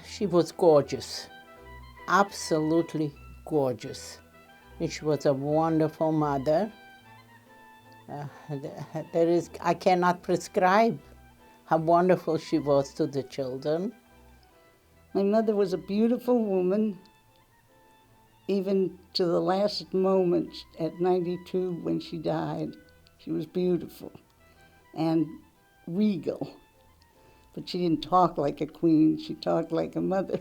She was gorgeous, absolutely gorgeous. And she was a wonderful mother. I cannot prescribe how wonderful she was to the children. My mother was a beautiful woman, even to the last moment at 92 when she died. She was beautiful and regal. But she didn't talk like a queen, she talked like a mother.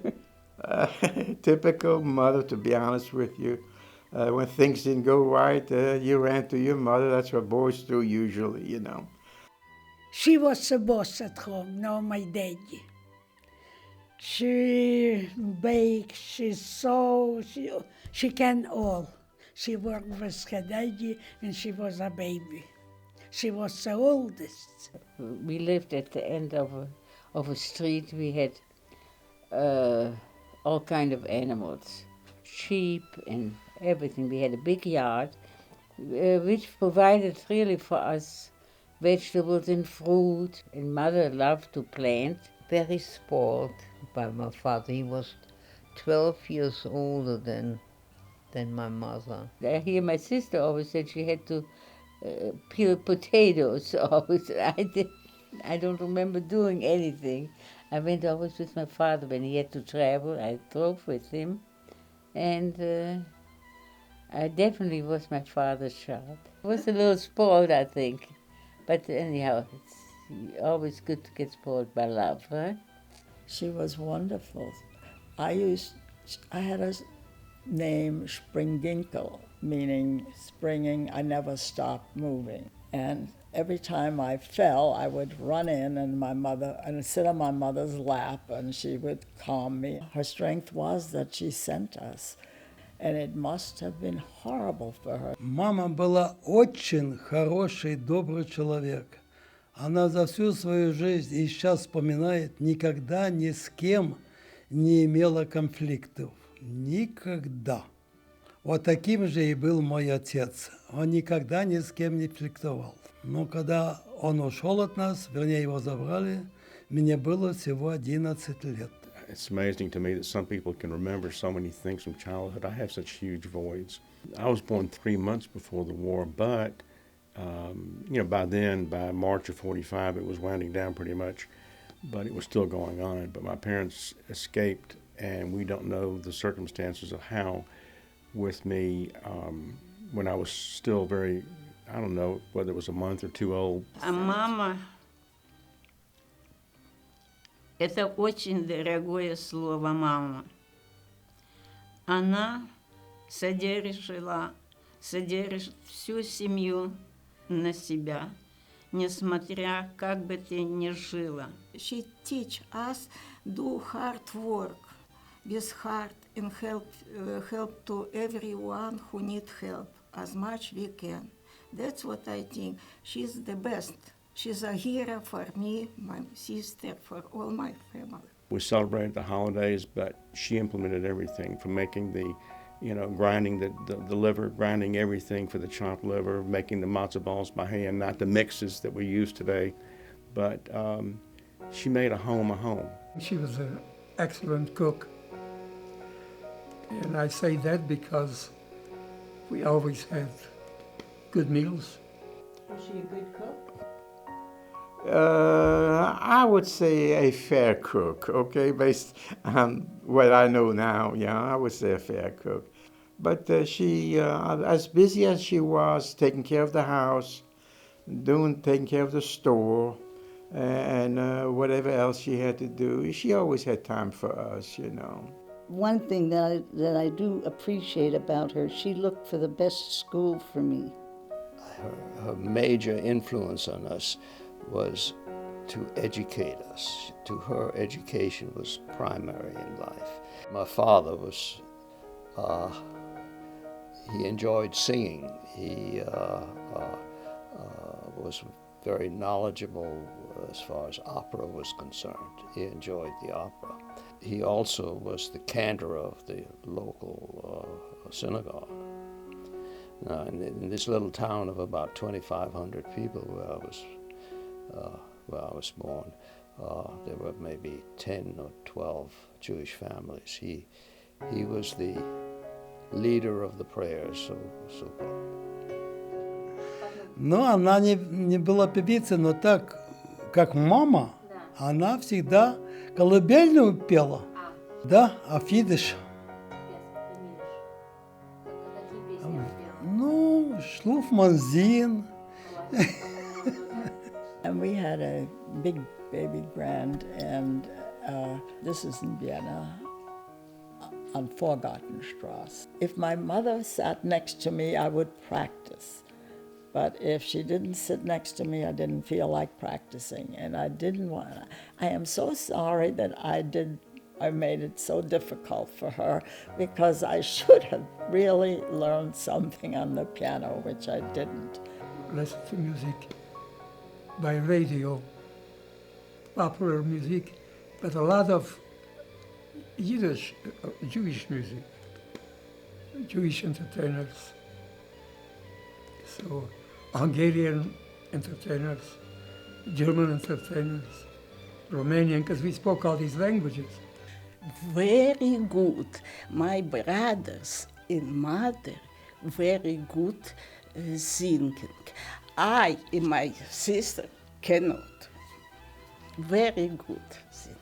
Typical mother, to be honest with you. When things didn't go right, you ran to your mother. That's what boys do usually, you know. She was the boss at home, no my daddy. She baked, she sewed, she can all. She worked with her daddy when she was a baby. She was the oldest. We lived at the end of a street. We had all kind of animals, sheep and everything. We had a big yard, which provided really for us vegetables and fruit. And Mother loved to plant. Very spoiled by my father. He was 12 years older than my mother. I hear my sister always said she had to peel potatoes always. I don't remember doing anything. I went always with my father when he had to travel. I drove with him, and I definitely was my father's child. I was a little spoiled, I think, but anyhow, it's always good to get spoiled by love, right? She was wonderful. I had a name Springinkel, meaning springing. I never stopped moving. And every time I fell, I would run in and sit on my mother's lap, and she would calm me. Her strength was that she sent us, and it must have been horrible for her. Мама была очень хороший, добрый человек. Она за всю свою жизнь и сейчас вспоминает, никогда ни с кем не имела конфликтов. Никогда. Вот таким же и был мой отец. Он никогда ни с кем не конфликтовал. Но когда он ушел от нас, вернее, его забрали, мне было всего 11 лет. It's amazing to me that some people can remember so many things from childhood. I have such huge voids. I was born 3 months before the war, but by then, by March of 45, it was winding down pretty much, but it was still going on. But my parents escaped, and we don't know the circumstances of how with me when I was still very, I don't know whether it was a month or two old. А мама – это очень дорогое слово «мама». Она содержит всю семью на себя, несмотря как бы ты ни жила. She teach us do hard work with heart and help to everyone who need help as much we can. That's what I think. She's the best. She's a hero for me, my sister, for all my family. We celebrated the holidays, but she implemented everything from making the grinding the liver, grinding everything for the chopped liver, making the matzo balls by hand, not the mixes that we use today. But she made a home. She was an excellent cook. And I say that because we always had good meals. Was she a good cook? I would say a fair cook, okay, based on what I know now, I would say a fair cook. But she, as busy as she was, taking care of the house, taking care of the store, and whatever else she had to do, she always had time for us, One thing that I do appreciate about her, she looked for the best school for me. Her major influence on us was to educate us. To her, education was primary in life. My father was, he enjoyed singing. He was very knowledgeable as far as opera was concerned. He enjoyed the opera. He also was the cantor of the local synagogue. Now, in this little town of about 2,500 people where I was born, There were maybe 10 or 12 Jewish families. He was the leader of the prayers, so called. Но она не была певицей, но так, как мама, она всегда колыбельную пела. Да, а фидиш. Ну, Шлуф Манзин. And we had a big baby grand, and this is in Vienna, on Vorgartenstrasse. If my mother sat next to me, I would practice. But if she didn't sit next to me, I didn't feel like practicing, and I didn't want. I am so sorry that I made it so difficult for her, because I should have really learned something on the piano, which I didn't. Listen to music by radio, popular music, but a lot of Yiddish, Jewish music, Jewish entertainers. So Hungarian entertainers, German entertainers, Romanian, because we spoke all these languages. Very good. My brothers and mother, very good singing. I and my sister cannot. Very good singing.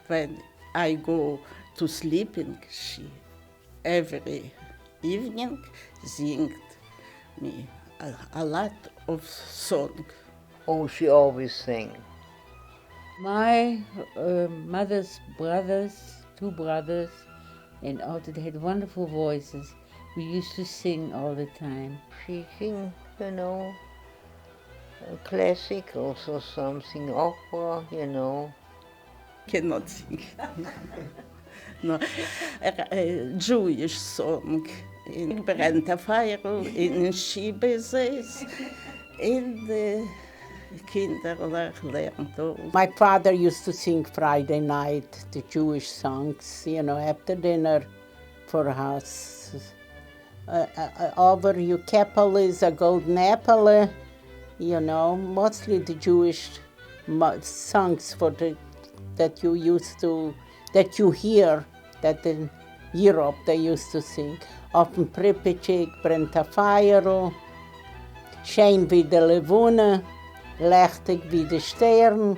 When I go to sleeping, she every evening sings me a lot of song. Oh, she always sang. My mother's brothers, 2 brothers, and all they had wonderful voices. We used to sing all the time. She sing, you know, classicals or something, opera, you know. Cannot sing. No, Jewish song. In Brenta Fire, in Schibezes, in the Kinderlach learned. My father used to sing Friday night, the Jewish songs, you know, after dinner for us. Over your Keppel is a golden apple, you know, mostly the Jewish songs that you used to, that you hear, that in Europe they used to sing. Often Pripyatchik, Brenta Fire, Schein wie der Levune, Lechtig wie der Stern.